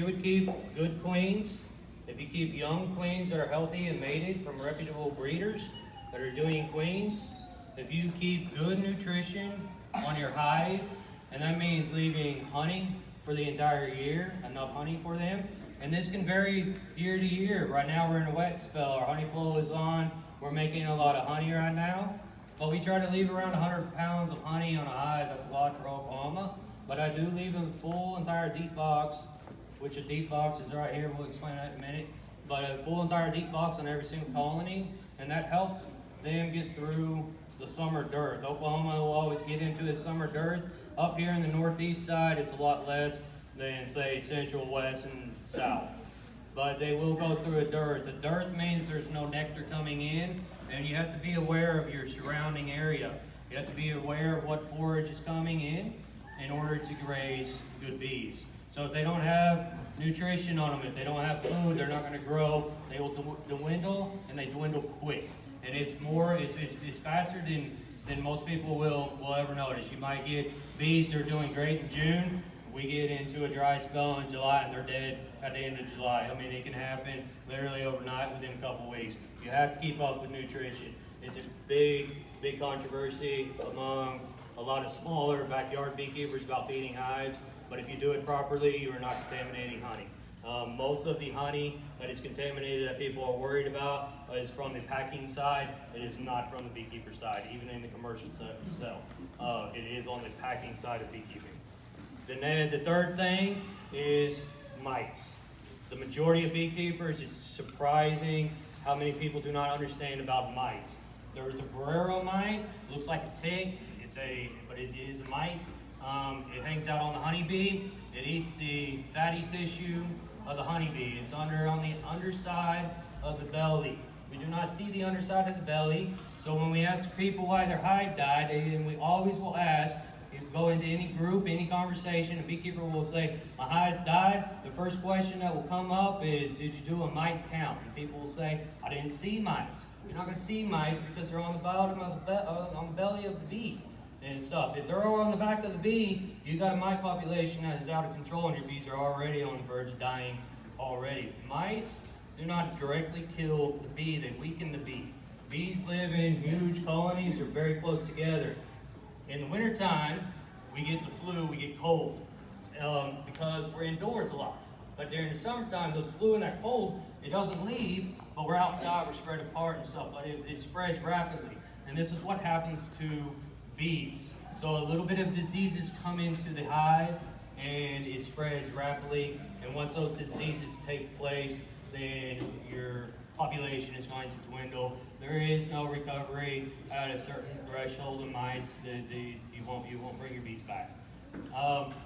You would keep good queens. If you keep young queens that are healthy and mated from reputable breeders that are doing queens, if you keep good nutrition on your hive, and that means leaving honey for the entire year, enough honey for them. And this can vary year to year. Right now we're in a wet spell, our honey flow is on, we're making a lot of honey right now. But we try to leave around 100 pounds of honey on a hive. That's a lot for Oklahoma. But I do leave a full entire deep box, which a deep box is right here, we'll explain that in a minute. But a full entire deep box on every single colony, and that helps them get through the summer dearth. Oklahoma will always get into its summer dearth. Up here in the northeast side, it's a lot less than, say, central, west, and south. But they will go through a dearth. A dearth means there's no nectar coming in, and you have to be aware of your surrounding area. You have to be aware of what forage is coming in order to raise good bees. So if they don't have nutrition on them, if they don't have food, they're not going to grow. They will dwindle, and they dwindle quick. And it's faster than most people will ever notice. You might get bees that are doing great in June. We get into a dry spell in July, and they're dead at the end of July. I mean, it can happen literally overnight within a couple weeks. You have to keep up with nutrition. It's a big controversy among a lot of smaller backyard beekeepers about feeding hives. But if you do it properly, you are not contaminating honey. Most of the honey that is contaminated that people are worried about is from the packing side. It is not from the beekeeper side, even in the commercial cell. It is on the packing side of beekeeping. Then the third thing is mites. The majority of beekeepers, it's surprising how many people do not understand about mites. There is a Ferrero mite, looks like a tick, but it is a mite. It hangs out on the honeybee. It eats the fatty tissue of the honeybee. It's on the underside of the belly. We do not see the underside of the belly. So when we ask people why their hive died, and we always will ask, if you go into any group, any conversation, a beekeeper will say, my hives died. The first question that will come up is, did you do a mite count? And people will say, I didn't see mites. You're not going to see mites because they're on the bottom of on the belly of the bee and stuff. If they're on the back of the bee, you got a mite population that is out of control, and your bees are already on the verge of dying already. Mites do not directly kill the bee, they weaken the bee. Bees live in huge colonies, they're very close together. In the wintertime, we get the flu, we get cold, because we're indoors a lot. But during the summertime, those flu and that cold, it doesn't leave, but we're outside, we're spread apart and stuff, but it spreads rapidly. And this is what happens to bees. So a little bit of diseases come into the hive, and it spreads rapidly. And once those diseases take place, then your population is going to dwindle. There is no recovery at a certain threshold of mites. You won't bring your bees back.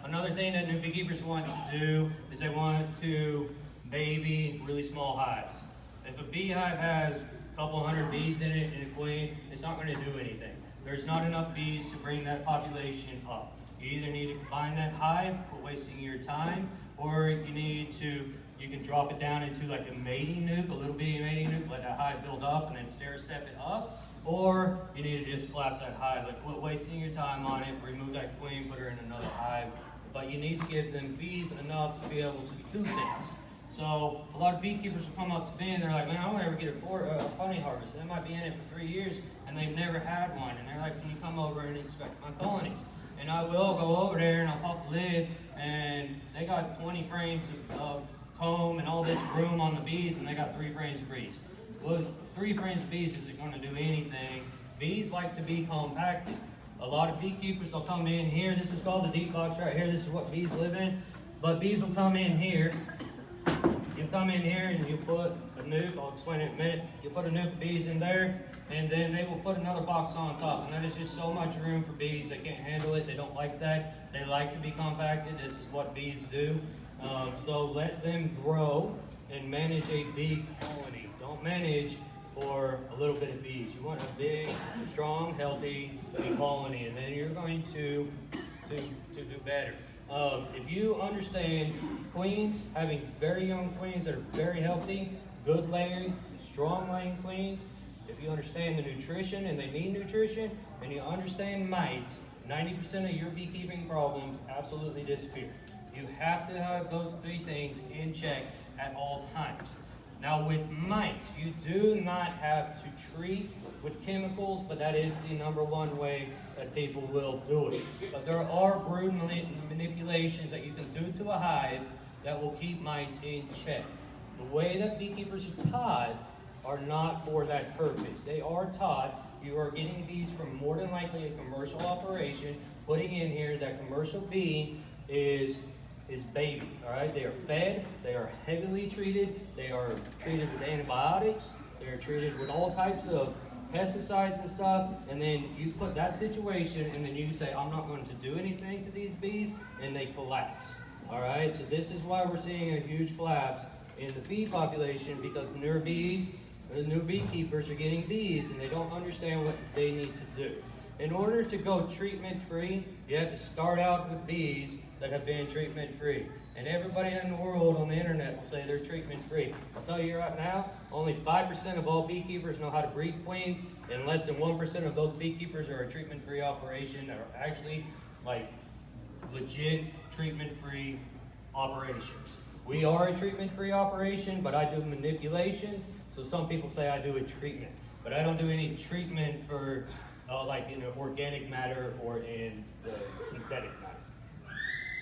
Another thing that new beekeepers want to do is they want to baby really small hives. If a beehive has a couple hundred bees in it and a queen, it's not going to do anything. There's not enough bees to bring that population up. You either need to combine that hive, quit wasting your time, or you can drop it down into like a mating nuke, a little bitty mating nuke, let that hive build up and then stair step it up. Or you need to just collapse that hive, like quit wasting your time on it, remove that queen, put her in another hive. But you need to give them bees enough to be able to do things. So a lot of beekeepers will come up to me and they're like, man, I don't ever get a honey harvest. They might be in it for 3 years and they've never had one. And they're like, can you come over and inspect my colonies? And I will go over there and I'll pop the lid, and they got 20 frames of comb and all this broom on the bees, and they got 3 frames of bees. Well, 3 frames of bees isn't going to do anything. Bees like to be compacted. A lot of beekeepers will come in here. This is called the deep box right here. This is what bees live in. But bees will come in here. You come in here and you put a nuke, I'll explain it in a minute. You put a nuke of bees in there, and then they will put another box on top. And that is just so much room for bees. They can't handle it. They don't like that. They like to be compacted. This is what bees do. So let them grow and manage a big colony. Don't manage for a little bit of bees. You want a big, strong, healthy bee colony, and then you're going to do better. If you understand queens, having very young queens that are very healthy, good laying, strong laying queens, if you understand the nutrition and they need nutrition, and you understand mites, 90% of your beekeeping problems absolutely disappear. You have to have those three things in check at all times. Now with mites, you do not have to treat with chemicals, but that is the #1 way that people will do it. But there are brood manipulations that you can do to a hive that will keep mites in check. The way that beekeepers are taught are not for that purpose. They are taught you are getting bees from more than likely a commercial operation, putting in here that commercial bee is baby, all right? They are fed, they are heavily treated, they are treated with antibiotics, they're treated with all types of pesticides and stuff, and then you put that situation and then you say, I'm not going to do anything to these bees, and they collapse, all right? So this is why we're seeing a huge collapse in the bee population, because the newer beekeepers are getting bees and they don't understand what they need to do. In order to go treatment-free, you have to start out with bees that have been treatment-free. And everybody in the world on the internet will say they're treatment-free. I'll tell you right now, only 5% of all beekeepers know how to breed queens, and less than 1% of those beekeepers are a treatment-free operation that are actually like legit treatment-free operations. We are a treatment-free operation, but I do manipulations, so some people say I do a treatment. But I don't do any treatment for like in organic matter or in the synthetic matter.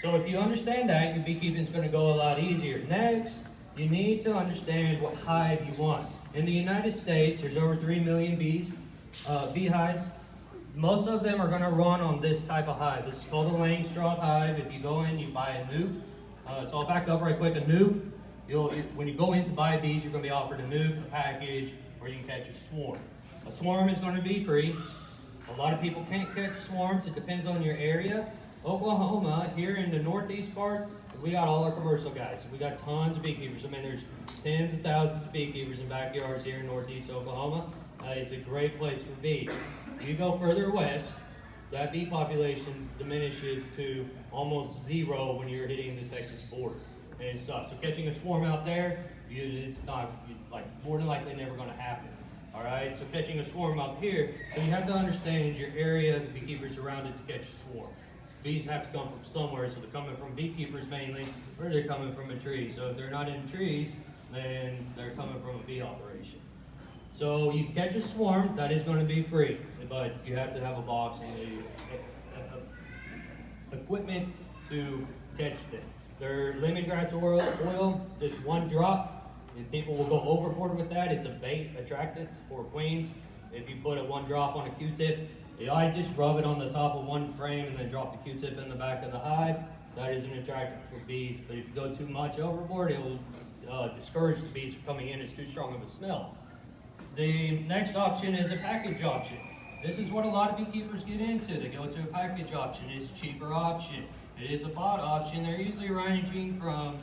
So if you understand that, your beekeeping is going to go a lot easier. Next, you need to understand what hive you want. In the United States, there's over 3 million beehives. Most of them are going to run on this type of hive. This is called a Langstroth hive. If you go in, you buy a nuke. So I'll back up right quick. A nuke, when you go in to buy bees, you're going to be offered a nuke, a package, or you can catch a swarm. A swarm is going to be free. A lot of people can't catch swarms. It depends on your area. Oklahoma, here in the northeast part, we got all our commercial guys. We got tons of beekeepers. I mean, there's tens of thousands of beekeepers in backyards here in northeast Oklahoma. It's a great place for bees. You go further west, that bee population diminishes to almost zero when you're hitting the Texas border and stuff. So catching a swarm out there, it's not, like, more than likely never going to happen. All right, so catching a swarm up here, so you have to understand your area, the beekeepers around it to catch a swarm. Bees have to come from somewhere, so they're coming from beekeepers mainly, or they're coming from a tree. So if they're not in trees, then they're coming from a bee operation. So you catch a swarm, that is going to be free, but you have to have a box and the equipment to catch them. Their lemongrass oil, just one drop. And people will go overboard with that. It's a bait attractant for queens. If you put one drop on a Q-tip, I just rub it on the top of one frame and then drop the Q-tip in the back of the hive. That is an attractant for bees. But if you go too much overboard, it will discourage the bees from coming in. It's too strong of a smell. The next option is a package option. This is what a lot of beekeepers get into. They go to a package option. It's a cheaper option. It is a bought option. They're usually ranging from,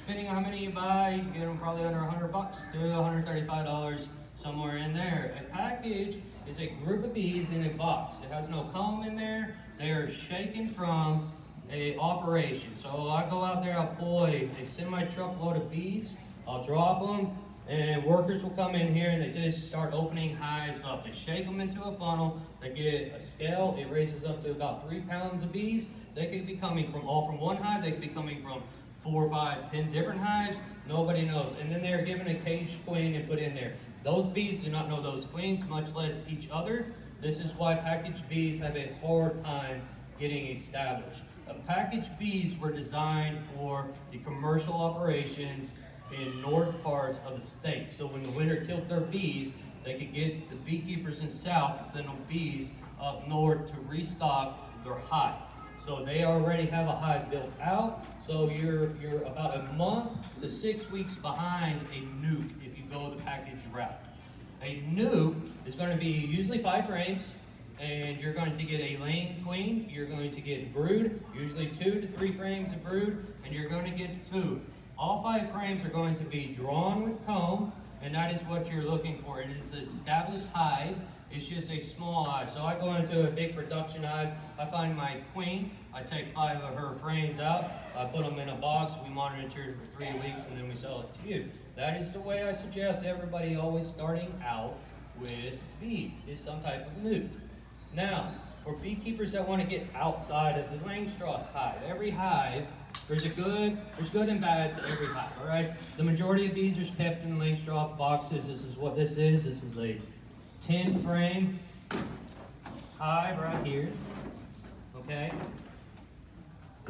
depending on how many you buy, you can get them probably under $100 to $135, somewhere in there. A package is a group of bees in a box. It has no comb in there. They are shaken from a operation. So I go out there, I'll pull a semi-truckload of bees, I'll drop them, and workers will come in here and they just start opening hives up. They shake them into a funnel, they get a scale, it raises up to about 3 pounds of bees. They could be coming from one hive, they could be coming from 4, 5, 10 different hives, nobody knows. And then they're given a caged queen and put in there. Those bees do not know those queens, much less each other. This is why packaged bees have a hard time getting established. Packaged bees were designed for the commercial operations in north parts of the state. So when the winter killed their bees, they could get the beekeepers in south to send them bees up north to restock their hive. So they already have a hive built out. So you're about a month to 6 weeks behind a nuke if you go the package route. A nuke is going to be usually 5 frames, and you're going to get a laying queen, you're going to get brood, usually 2 to 3 frames of brood, and you're going to get food. All 5 frames are going to be drawn with comb, and that is what you're looking for. It is an established hive. It's just a small hive. So I go into a big production hive, I find my queen, I take 5 of her frames out, I put them in a box, we monitor it for 3 weeks, and then we sell it to you. That is the way I suggest everybody always starting out with bees, is some type of nuke. Now, for beekeepers that want to get outside of the Langstroth hive, every hive there's good and bad to every hive, all right? The majority of bees are kept in laying straw boxes. This is what this is. This is a 10 frame hive right here, okay?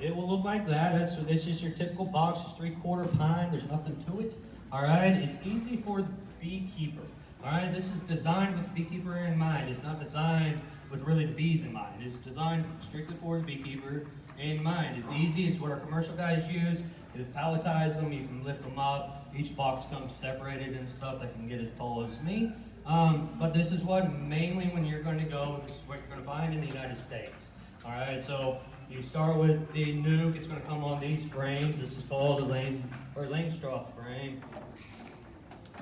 It will look like that. This is your typical box. It's 3/4 pine. There's nothing to it, all right? It's easy for the beekeeper, all right? This is designed with the beekeeper in mind. It's not designed with really the bees in mind. It's designed strictly for the beekeeper in mind. It's easy. It's what our commercial guys use. You palletize them. You can lift them up. Each box comes separated and stuff that can get as tall as me. But this is what mainly when you're going to go, this is what you're going to find in the United States. All right, so you start with the nuke. It's going to come on these frames. This is called a laying straw frame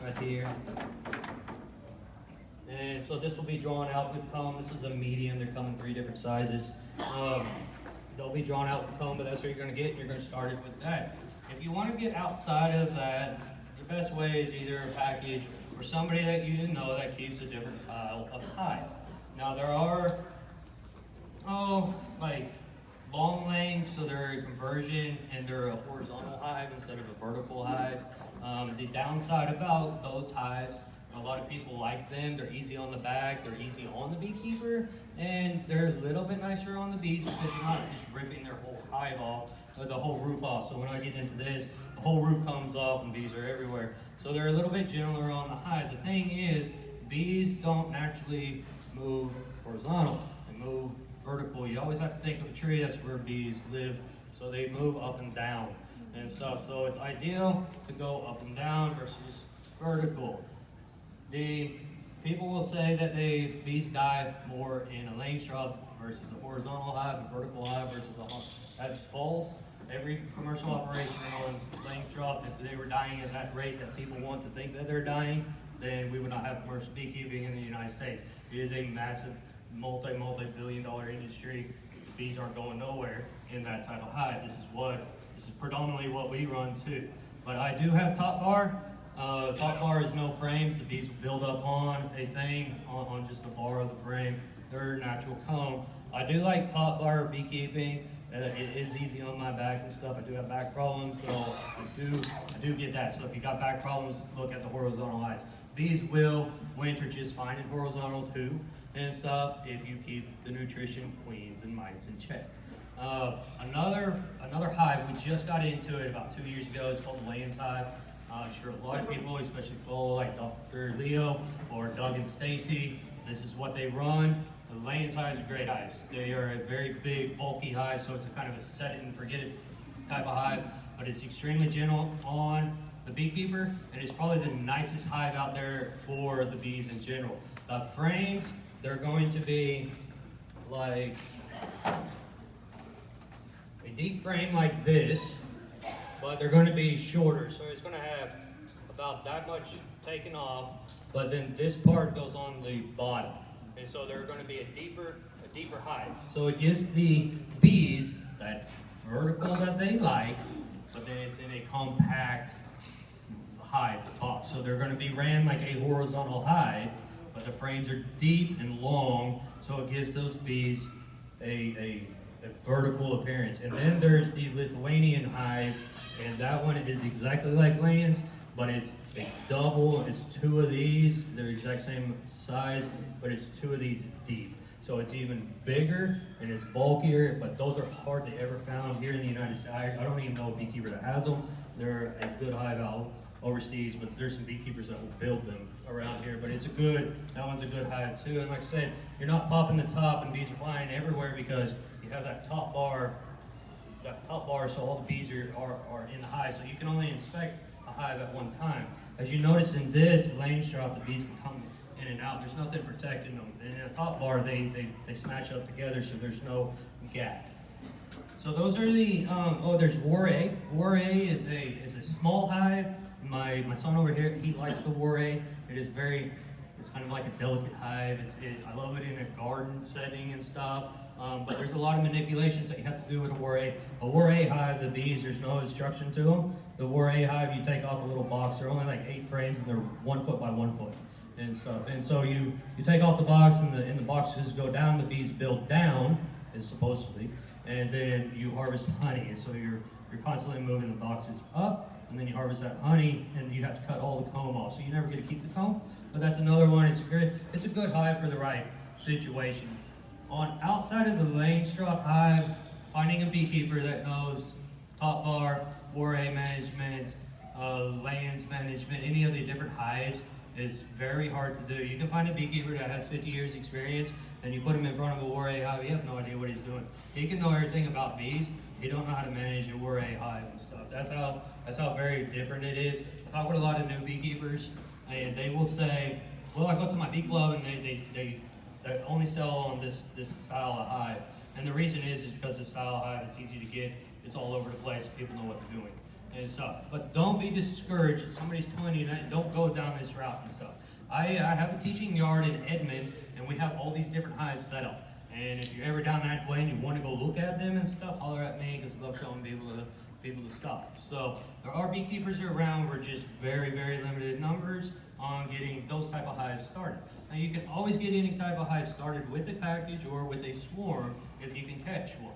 right here. And so this will be drawn out with comb. This is a medium. They're coming 3 different sizes. They'll be drawn out with comb, but that's what you're going to get. And you're going to start it with that. If you want to get outside of that, the best way is either a package or somebody that you know that keeps a different style of hive. Now there are, like long lengths, so they're a conversion and they're a horizontal hive instead of a vertical hive. The downside about those hives, a lot of people like them. They're easy on the back, they're easy on the beekeeper, and they're a little bit nicer on the bees because you're not just ripping their whole hive off, or the whole roof off. So when I get into this, the whole roof comes off and bees are everywhere. So they're a little bit gentler on the hive. The thing is, bees don't naturally move horizontal, they move vertical. You always have to think of a tree, that's where bees live, so they move up and down and stuff. So it's ideal to go up and down versus vertical. The people will say that bees die more in a laying straw versus a horizontal hive, a vertical hive versus a hive. That's false. Every commercial operation runs laying straw. If they were dying at that rate that people want to think that they're dying, then we would not have commercial beekeeping in the United States. It is a massive multi-billion-dollar industry. Bees aren't going nowhere in that type of hive. This is predominantly what we run too. But I do have top bar. Top bar is no frames. The bees will build up on a thing, on just the bar of the frame. They're natural comb. I do like top bar beekeeping. It is easy on my back and stuff. I do have back problems, so I do get that. So if you got back problems, look at the horizontal hives. Bees will winter just fine in horizontal too and stuff if you keep the nutrition, queens, and mites in check. Another hive, we just got into it about 2 years ago. It's called the Layens hive. I'm sure a lot of people, especially follow like Dr. Leo or Doug and Stacy, this is what they run. The Layens hives are great hives. They are a very big, bulky hive, so it's a kind of a set it and forget it type of hive, but it's extremely gentle on the beekeeper, and it's probably the nicest hive out there for the bees in general. The frames, they're going to be like a deep frame like this, but they're going to be shorter, so it's going to have about that much taken off, but then this part goes on the bottom, and so they're going to be a deeper hive. So it gives the bees that vertical that they like, but then it's in a compact hive box. So they're going to be ran like a horizontal hive, but the frames are deep and long, so it gives those bees a vertical appearance. And then there's the Lithuanian hive, and that one is exactly like Layens, but it's a double. It's 2 of these. They're exact same size, but it's 2 of these deep. So it's even bigger and it's bulkier, but those are hardly ever found here in the United States. I don't even know a beekeeper that has them. They're a good hive out overseas, but there's some beekeepers that will build them around here. But that one's a good hive too. And like I said, you're not popping the top and bees are flying everywhere because you have that top bar, so all the bees are in the hive. So you can only inspect a hive at one time. As you notice in this laying straw, the bees can come in and out. There's nothing protecting them. And in the top bar, they smash up together, so there's no gap. So those are the, there's Warray. Warray is a small hive. My son over here, he likes the Warray. It's kind of like a delicate hive. I love it in a garden setting and stuff. But there's a lot of manipulations that you have to do with a Warray. A Warray hive, the bees, there's no instruction to them. The Warray hive, you take off a little box. They're only like 8 frames, and they're 1 foot by 1 foot and stuff. And so you take off the box, and the boxes go down. The bees build down, is supposedly, and then you harvest honey. And so you're constantly moving the boxes up, and then you harvest that honey, and you have to cut all the comb off, so you never get to keep the comb. But that's another one. It's a good hive for the right situation. On outside of the laying straw hive, finding a beekeeper that knows top bar, 4A management, lands management, any of the different hives is very hard to do. You can find a beekeeper that has 50 years experience, and you put him in front of a 4A hive, he has no idea what he's doing. He can know everything about bees, he don't know how to manage a 4A hive and stuff. That's how very different it is. I talk with a lot of new beekeepers, and they will say, well, I go to my bee club and they only sell on this style of hive. And the reason is because the style of hive, it's easy to get, it's all over the place, people know what they're doing and stuff. But don't be discouraged if somebody's telling you that, don't go down this route and stuff. I have a teaching yard in Edmond, and we have all these different hives set up. And if you're ever down that way and you want to go look at them and stuff, holler at me, because I love showing people to stuff. So there are beekeepers around. We're just very, very limited numbers on getting those type of hives started. Now you can always get any type of hive started with a package or with a swarm if you can catch one.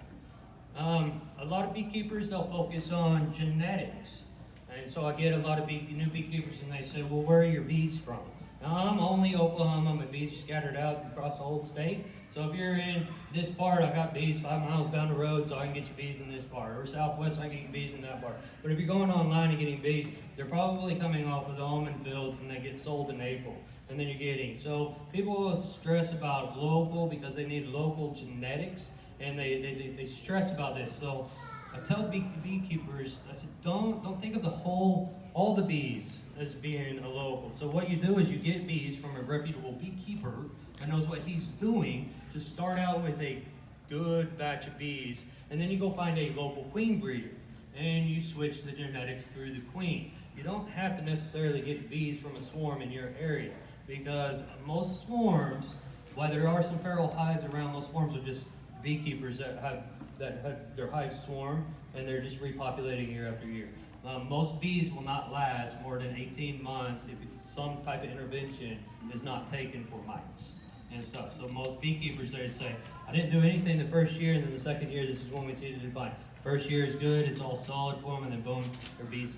A lot of beekeepers, they'll focus on genetics. And so I get a lot of new beekeepers and they say, well, where are your bees from? Now I'm only Oklahoma, my bees are scattered out across the whole state. So if you're in this part, I got bees 5 miles down the road, so I can get you bees in this part. Or southwest, I can get you bees in that part. But if you're going online and getting bees, they're probably coming off of the almond fields and they get sold in April. And then you're getting. So people will stress about local because they need local genetics, and they stress about this. So I tell beekeepers, I said, don't think of all the bees as being a local. So what you do is you get bees from a reputable beekeeper that knows what he's doing to start out with a good batch of bees, and then you go find a local queen breeder, and you switch the genetics through the queen. You don't have to necessarily get bees from a swarm in your area, because most swarms, while there are some feral hives around, most swarms are just beekeepers that have their hives swarm, and they're just repopulating year after year. Most bees will not last more than 18 months if some type of intervention is not taken for mites and stuff. So most beekeepers, they'd say, I didn't do anything the first year, and then the second year, this is when we see the decline. First year is good, it's all solid for them, and then boom, their bees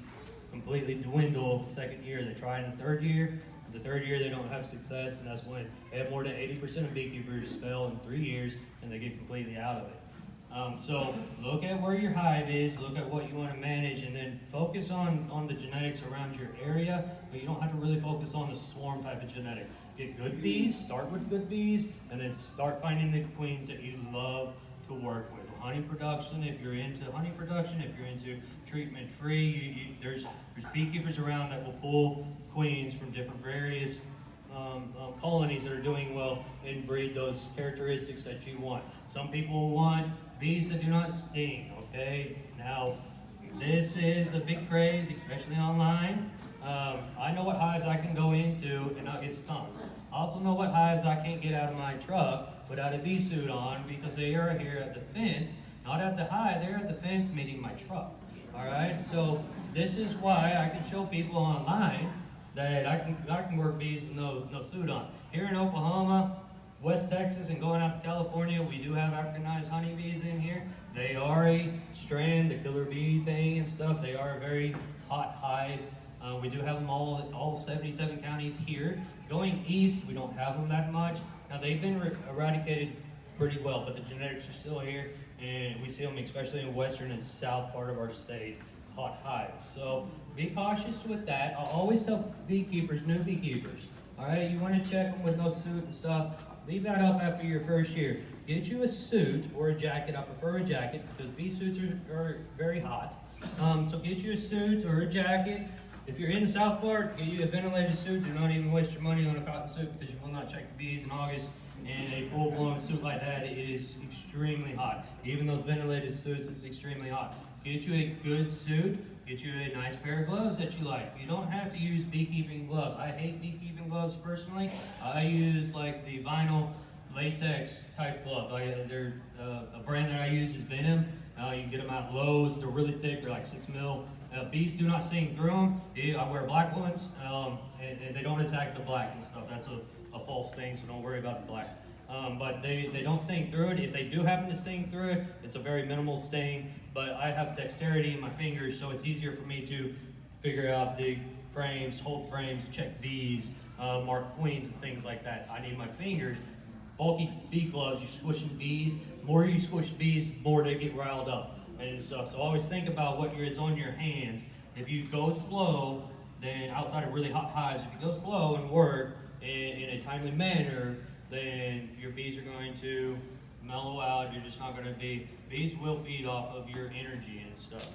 completely dwindle. Second year, they try in the third year. The third year, they don't have success, and that's when they have more than 80% of beekeepers fail in 3 years, and they get completely out of it. So look at where your hive is, look at what you want to manage, and then focus on the genetics around your area, but you don't have to really focus on the swarm type of genetic. Get good bees, start with good bees, and then start finding the queens that you love to work with. Honey production, if you're into honey production, if you're into treatment-free, there's beekeepers around that will pull queens from different various colonies that are doing well and breed those characteristics that you want. Some people want bees that do not sting, okay? Now, this is a big craze, especially online. I know what hives I can go into and not get stung. I also know what hives I can't get out of my truck without a bee suit on, because they are here at the fence, not at the hive, they're at the fence meeting my truck. All right, so this is why I can show people online that I can work bees with no suit on. Here in Oklahoma, West Texas, and going out to California, we do have Africanized honeybees in here. They are a strand, the killer bee thing and stuff. They are very hot hives. We do have them all 77 counties here. Going east, we don't have them that much. Now they've been eradicated pretty well, but the genetics are still here, and we see them especially in western and south part of our state, hot hives. So be cautious with that. I'll always tell beekeepers, new beekeepers, all right, you want to check them with no suit and stuff. Leave that up after your first year. Get you a suit or a jacket. I prefer a jacket because bee suits are very hot. So get you a suit or a jacket. If you're in the south part, get you a ventilated suit. Do not even waste your money on a cotton suit, because you will not check the bees in August. And a full-blown suit like that, it is extremely hot. Even those ventilated suits, it's extremely hot. Get you a good suit. Get you a nice pair of gloves that you like. You don't have to use beekeeping gloves. I hate beekeeping gloves personally. I use like the vinyl latex type glove. They're a brand that I use is Venom. You can get them at Lowe's. They're really thick. They're like 6 mil. Bees do not sting through them. I wear black ones, and they don't attack the black and stuff. That's a false thing, so don't worry about the black. but they don't sting through it. If they do happen to sting through it, it's a very minimal sting, but I have dexterity in my fingers, so it's easier for me to figure out the frames, hold frames, check bees, mark queens, and things like that. I need my fingers. Bulky bee gloves, you're squishing bees. The more you squish bees, the more they get riled up and stuff. So always think about what is on your hands. If you go slow, then outside of really hot hives, if you go slow and work in a timely manner, then your bees are going to mellow out. You're just not going to be, bees will feed off of your energy and stuff.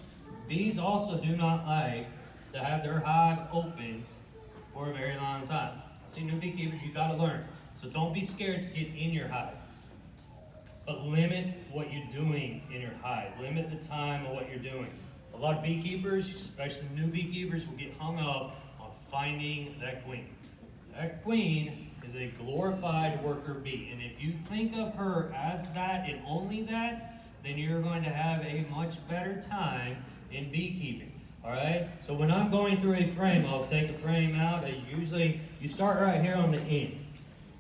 Bees also do not like to have their hive open for a very long time. See, new beekeepers, you got to learn. So don't be scared to get in your hive, but limit what you're doing in your hive. Limit the time of what you're doing. A lot of beekeepers, especially new beekeepers, will get hung up on finding that queen. That queen is a glorified worker bee, and if you think of her as that and only that, then you're going to have a much better time in beekeeping. All right, so when I'm going through a frame, I'll take a frame out. As usually, you start right here on the end.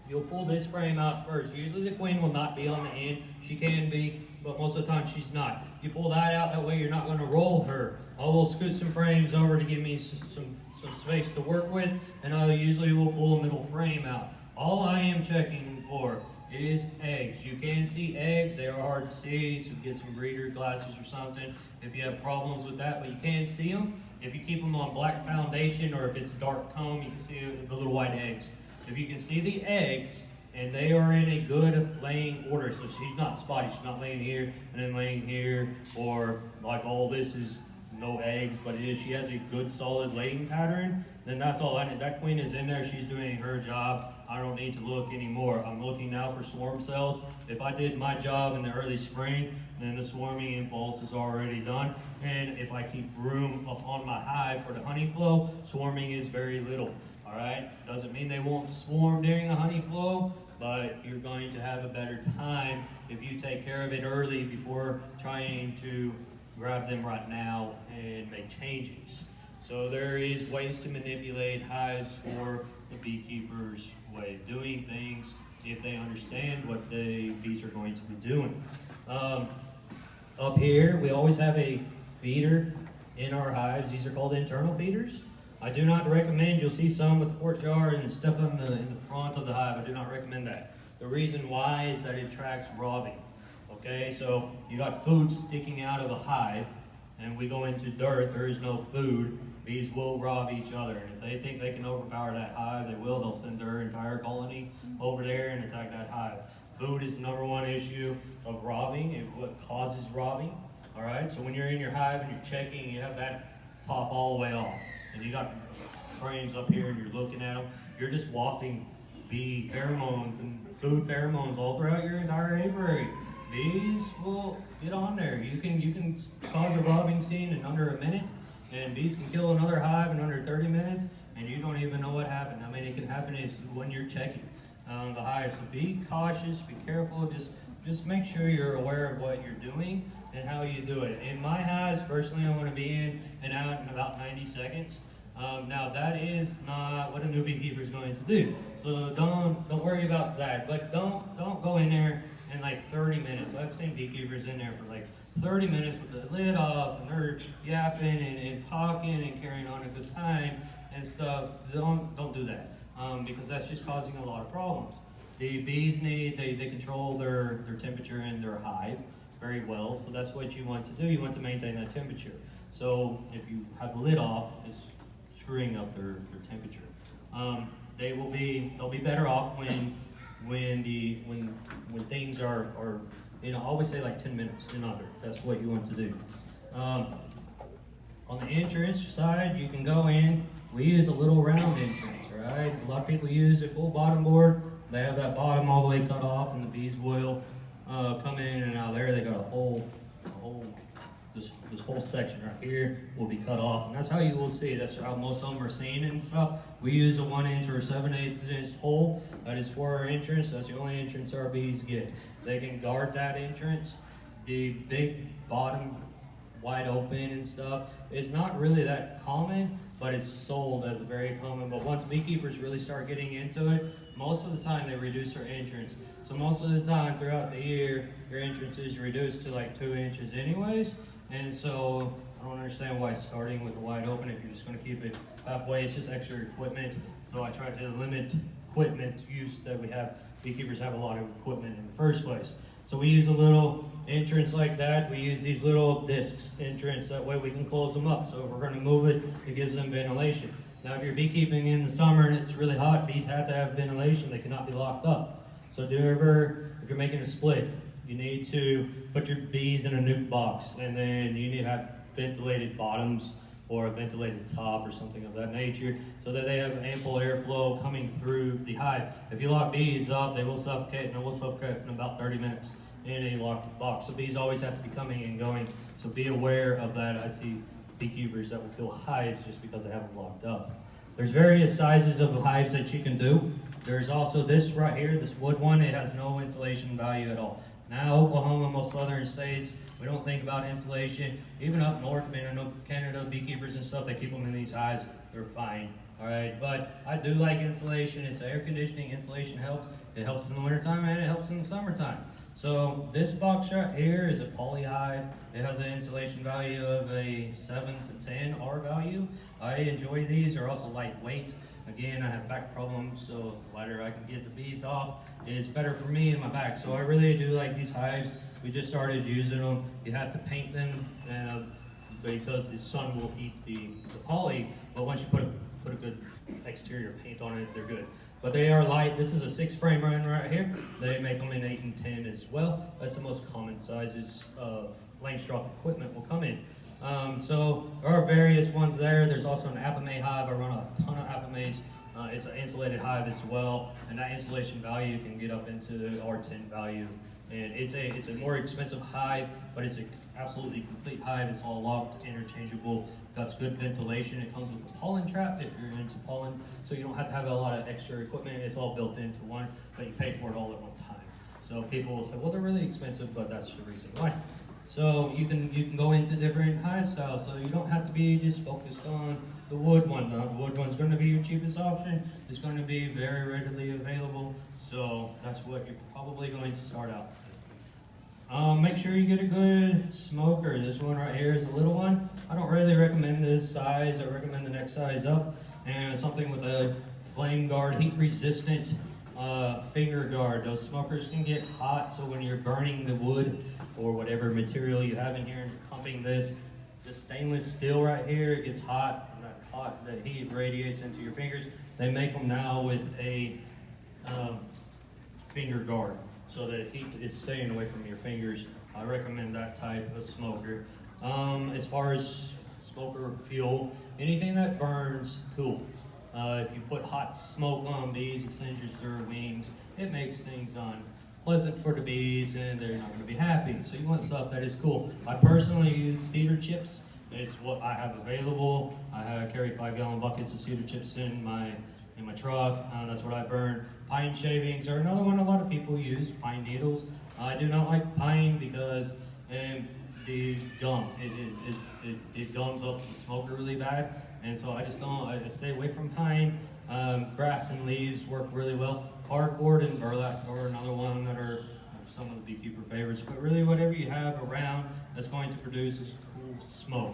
You'll pull this frame out first. Usually the queen will not be on the end. She can be, but most of the time she's not. You pull that out, that way you're not going to roll her. I will scoot some frames over to give me some space to work with, and I usually will pull a middle frame out. All I am checking for is eggs. You can see eggs. They are hard to see, so get some breeder glasses or something if you have problems with that, but you can see them. If you keep them on black foundation or if it's dark comb, you can see the little white eggs. If you can see the eggs, and they are in a good laying order, so she's not spotty, she's not laying here and then laying here, or like all this is no eggs, but she has a good solid laying pattern, then that's all I need. That queen is in there, she's doing her job. I don't need to look anymore. I'm looking now for swarm cells. If I did my job in the early spring, then the swarming impulse is already done. And if I keep room upon my hive for the honey flow, swarming is very little. All right, doesn't mean they won't swarm during a honey flow, but you're going to have a better time if you take care of it early before trying to grab them right now and make changes. So there is ways to manipulate hives for the beekeeper's way of doing things if they understand what the bees are going to be doing. Up here, we always have a feeder in our hives. These are called internal feeders. I do not recommend, you'll see some with the quart jar and stuff in the front of the hive. I do not recommend that. The reason why is that it attracts robbing. Okay, so you got food sticking out of a hive, and we go into dearth, there is no food. Bees will rob each other, and if they think they can overpower that hive, they will. They'll send their entire colony over there and attack that hive. Food is the #1 issue of robbing, and what causes robbing. All right, so when you're in your hive and you're checking, you have that top all the way off, and you got frames up here and you're looking at them, you're just wafting bee pheromones and food pheromones all throughout your entire apiary. Bees will get on there. You can cause a robbing sting in under a minute, and bees can kill another hive in under 30 minutes, and you don't even know what happened. I mean, it can happen is when you're checking the hive. So be cautious, be careful, just make sure you're aware of what you're doing and how you do it. In my hives, personally, I want to be in and out in about 90 seconds. Now that is not what a new beekeeper is going to do. So don't worry about that. But don't go in there in like 30 minutes. I've seen beekeepers in there for like 30 minutes with the lid off, and they're yapping and talking and carrying on a good time and stuff. Don't do that, because that's just causing a lot of problems. The bees they control their temperature in their hive very well, so that's what you want to do. You want to maintain that temperature. So if you have the lid off, it's screwing up their temperature. They'll be better off when things are I always say like 10 minutes and under. That's what you want to do. On the entrance side, you can go in. We use a little round entrance, all right? A lot of people use a full bottom board. They have that bottom all the way cut off, and the bees will come in and out there. They got this whole section right here will be cut off, and that's how you will see. That's how most of them are seen and stuff. We use a 1 inch or 7/8 inch hole. That is for our entrance. That's the only entrance our bees get. They can guard that entrance. The big bottom wide open and stuff is not really that common. but it's sold as very common. But once beekeepers really start getting into it, most of the time they reduce their entrance. So most of the time throughout the year, your entrance is reduced to like 2 inches anyways. And so I don't understand why starting with a wide open if you're just going to keep it halfway. It's just extra equipment. So I try to limit equipment use that we have. Beekeepers have a lot of equipment in the first place. So we use a little entrance like that. We use these little discs entrance. That way we can close them up. So if we're going to move it, it gives them ventilation. Now if you're beekeeping in the summer and it's really hot, bees have to have ventilation. They cannot be locked up. So if you're making a split, you need to put your bees in a nuke box, and then you need to have ventilated bottoms or a ventilated top or something of that nature so that they have ample airflow coming through the hive. If you lock bees up, they will suffocate, and they will suffocate in about 30 minutes in a locked box. So bees always have to be coming and going, so be aware of that. I see beekeepers that will kill hives just because they have them locked up. There's various sizes of hives that you can do. There's also this right here, this wood one. It has no insulation value at all. Now, Oklahoma, most southern states, we don't think about insulation. Even up north, I mean, I know Canada beekeepers and stuff, they keep them in these hives. They're fine, all right? But I do like insulation. It's air conditioning. Insulation helps. It helps in the wintertime and it helps in the summertime. So this box right here is a poly hive. It has an insulation value of a 7 to 10 R value. I enjoy these. They're also lightweight. Again, I have back problems, so the lighter I can get the bees off is better for me and my back. So I really do like these hives. We just started using them. You have to paint them because the sun will heat the poly, but once you put a good exterior paint on it, they're good. But they are light. This is a 6-frame run right here. They make them in 8 and 10 as well. That's the most common sizes of Langstroth equipment will come in. So there are various ones there. There's also an Apame hive. I run a ton of Apames. It's an insulated hive as well, and that insulation value can get up into the R10 value. And it's a more expensive hive, but it's an absolutely complete hive. It's all locked, interchangeable. Got good ventilation. It comes with a pollen trap if you're into pollen, so you don't have to have a lot of extra equipment. It's all built into one, but you pay for it all at one time. So people will say, well, they're really expensive, but that's the reason why. So you can go into different hive styles, so you don't have to be just focused on the wood one. The wood one's going to be your cheapest option. It's going to be very readily available, so that's what you're probably going to start out with. Make sure you get a good smoker. This one right here is a little one. I don't really recommend this size. I recommend the next size up, and something with a flame guard, heat resistant finger guard. Those smokers can get hot, so when you're burning the wood or whatever material you have in here and pumping this, the stainless steel right here, it gets hot. That heat radiates into your fingers. They make them now with a finger guard, so that heat is staying away from your fingers. I recommend that type of smoker. As far as smoker fuel, anything that burns, cool. If you put hot smoke on bees, it singes their wings. It makes things unpleasant for the bees, and they're not going to be happy. So you want stuff that is cool. I personally use cedar chips. It's what I have available. I carry 5-gallon buckets of cedar chips in my truck. That's what I burn. Pine shavings are another one a lot of people use. Pine needles. I do not like pine because the gum, it gums up the smoker really bad, and so I just don't. I stay away from pine. Grass and leaves work really well. Paracord and burlap are another one that are some of the beekeeper favorites. But really, whatever you have around that's going to produce is cool smoke.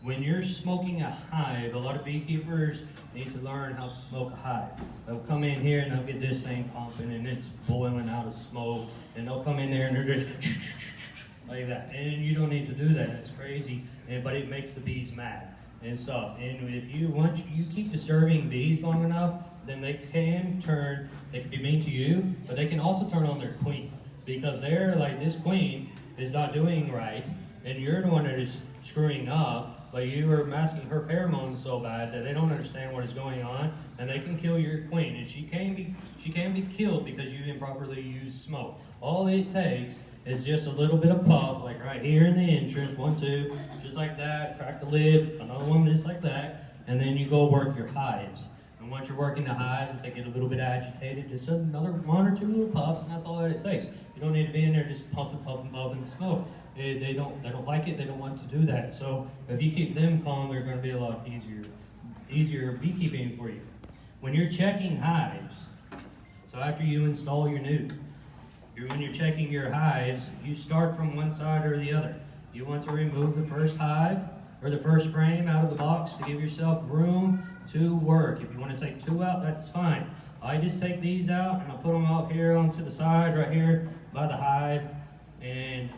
When you're smoking a hive, a lot of beekeepers need to learn how to smoke a hive. They'll come in here and they'll get this thing pumping and it's boiling out of smoke, and they'll come in there and they're just like that. And you don't need to do that. That's crazy. But it makes the bees mad and stuff. And if once you keep disturbing bees long enough, then they can be mean to you, but they can also turn on their queen, because they're like, this queen is not doing right, and you're the one that is screwing up, but you are masking her pheromones so bad that they don't understand what is going on, and they can kill your queen. And she can be killed because you improperly use smoke. All it takes is just a little bit of puff, like right here in the entrance, 1, 2, just like that, crack the lid, another one just like that, and then you go work your hives. And once you're working the hives, if they get a little bit agitated, just another 1 or 2 little puffs, and that's all that it takes. You don't need to be in there just puffing the smoke. They don't like it. They don't want to do that. So if you keep them calm, they're going to be a lot easier easier beekeeping for you. When you're checking hives, so after you install your nuke, when you're checking your hives, you start from one side or the other. You want to remove the first hive or the first frame out of the box to give yourself room to work. If you want to take 2 out, that's fine. I just take these out and I'll put them out here onto the side right here by the hive and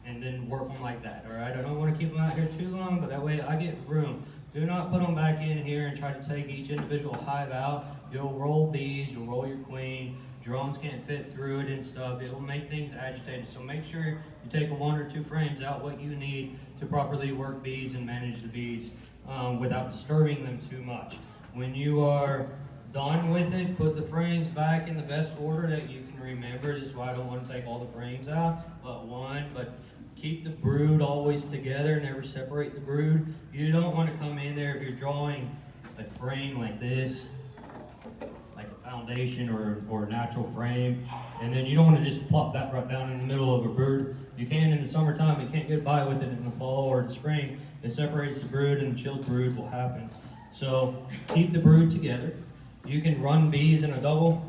then work them like that, all right? I don't want to keep them out here too long, but that way I get room. Do not put them back in here and try to take each individual hive out. You'll roll bees, you'll roll your queen, drones can't fit through it and stuff. It will make things agitated, so make sure you take 1 or 2 frames out what you need to properly work bees and manage the bees without disturbing them too much. When you are done with it, put the frames back in the best order that you can remember. This is why I don't want to take all the frames out, but one. But keep the brood always together, never separate the brood. You don't want to come in there if you're drawing a frame like this, like a foundation or a natural frame, and then you don't want to just plop that right down in the middle of a brood. You can in the summertime, you can't get by with it in the fall or the spring. It separates the brood and the chilled brood will happen. So keep the brood together. You can run bees in a double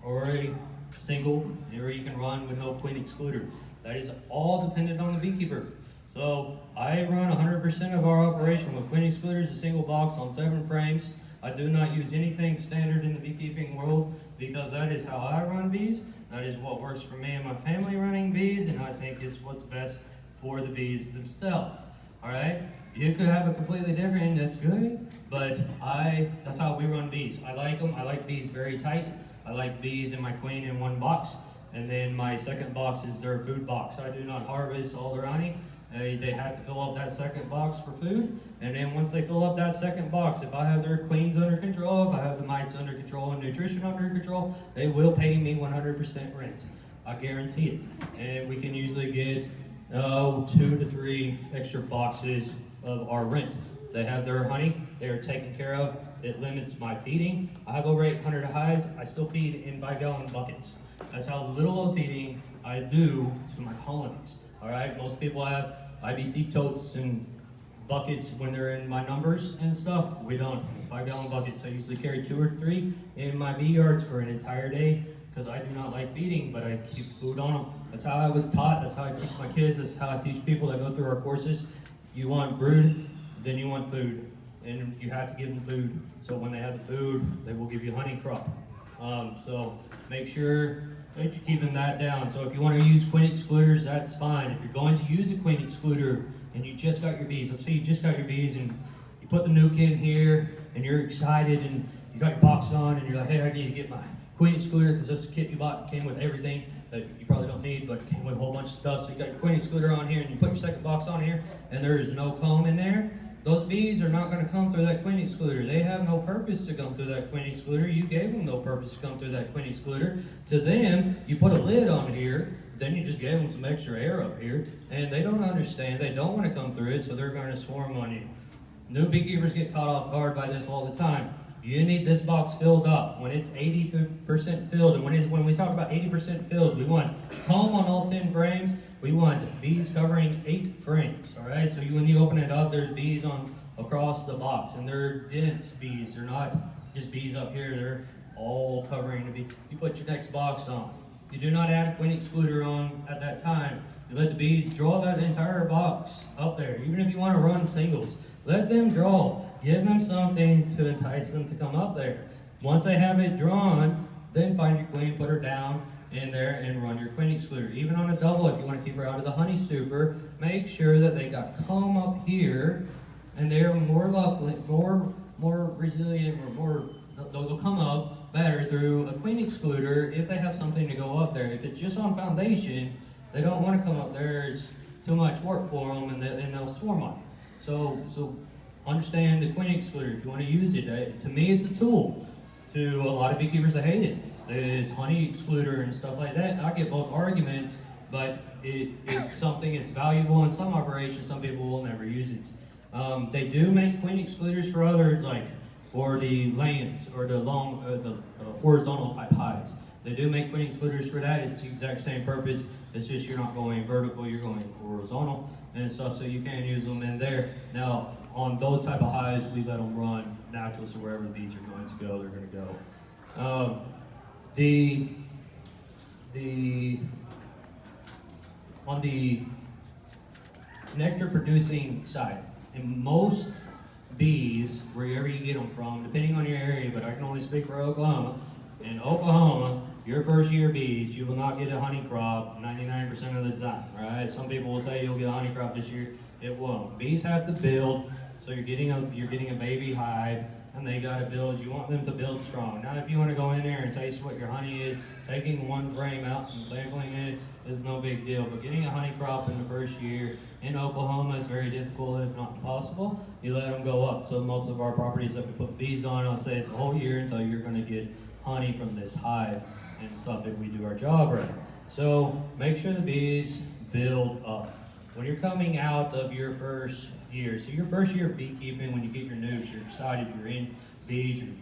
or a single, or you can run with no queen excluder. That is all dependent on the beekeeper. So I run 100% of our operation with queen excluders, a single box on 7 frames. I do not use anything standard in the beekeeping world because that is how I run bees. That is what works for me and my family running bees, and I think is what's best for the bees themselves. All right? You could have a completely different, that's good, but that's how we run bees. I like them. I like bees very tight. I like bees and my queen in 1 box, and then my second box is their food box. I do not harvest all their honey. They have to fill up that second box for food, and then once they fill up that second box, if I have their queens under control, if I have the mites under control and nutrition under control, they will pay me 100% rent. I guarantee it. And we can usually get 2 to 3 extra boxes of our rent. They have their honey, they are taken care of. It limits my feeding. I have over 800 hives. I still feed in 5-gallon buckets. That's how little of feeding I do to my colonies. All right, most people have IBC totes and buckets when they're in my numbers and stuff. We don't. It's 5-gallon buckets. I usually carry 2 or 3 in my bee yards for an entire day because I do not like feeding, but I keep food on them. That's how I was taught. That's how I teach my kids. That's how I teach people that go through our courses. You want brood, then you want food, and you have to give them food. So when they have the food, they will give you honey crop. So make sure that you're keeping that down. So if you want to use queen excluders, that's fine. If you're going to use a queen excluder and you just got your bees, let's say you just got your bees and you put the nuke in here and you're excited and you got your box on and you're like, hey, I need to get my queen excluder because this kit you bought came with everything that you probably don't need, but it came with a whole bunch of stuff. So you got your queen excluder on here and you put your second box on here and there is no comb in there. Those bees are not going to come through that queen excluder. They have no purpose to come through that queen excluder. You gave them no purpose to come through that queen excluder. To them, you put a lid on here, then you just gave them some extra air up here, and they don't understand. They don't want to come through it, so they're going to swarm on you. New beekeepers get caught off guard by this all the time. You need this box filled up. When it's 80% filled, and when we talk about 80% filled, we want comb on all 10 frames. We want bees covering 8 frames, all right? So when you open it up, there's bees across the box, and they're dense bees. They're not just bees up here. They're all covering the bee. You put your next box on. You do not add a queen excluder on at that time. You let the bees draw that entire box up there. Even if you want to run singles, let them draw. Give them something to entice them to come up there. Once they have it drawn, then find your queen, put her down in there and run your queen excluder. Even on a double, if you want to keep her out of the honey super, make sure that they got comb up here and they're more likely, more resilient, or they'll come up better through a queen excluder if they have something to go up there. If it's just on foundation, they don't want to come up there. It's too much work for them and they'll swarm on it. So understand the queen excluder if you want to use it. To me, it's a tool. To a lot of beekeepers, they hate it. It's honey excluder and stuff like that. I get both arguments, but it's something that's valuable in some operations. Some people will never use it. They do make queen excluders for other, like for the lands or the long, the horizontal type hives. They do make queen excluders for that. It's the exact same purpose. It's just you're not going vertical, you're going horizontal and stuff, so you can use them in there. Now, on those type of hives, we let them run natural, so wherever the bees are going to go, they're going to go. On the nectar producing side, in most bees, wherever you get them from, depending on your area, but I can only speak for Oklahoma. In Oklahoma, your first year bees, you will not get a honey crop 99% of the time, right? Some people will say you'll get a honey crop this year. It won't. Bees have to build, so you're getting a baby hive, and they got to build. You want them to build strong. Now, if you want to go in there and taste what your honey is, taking one frame out and sampling it is no big deal. But getting a honey crop in the first year in Oklahoma is very difficult, if not impossible. You let them go up. So most of our properties that we put bees on, I'll say it's a whole year until you're going to get honey from this hive and stuff if we do our job right. So make sure the bees build up. When you're coming out of your first year, so your first year of beekeeping, when you get your nukes, you're excited, you're in bees, you're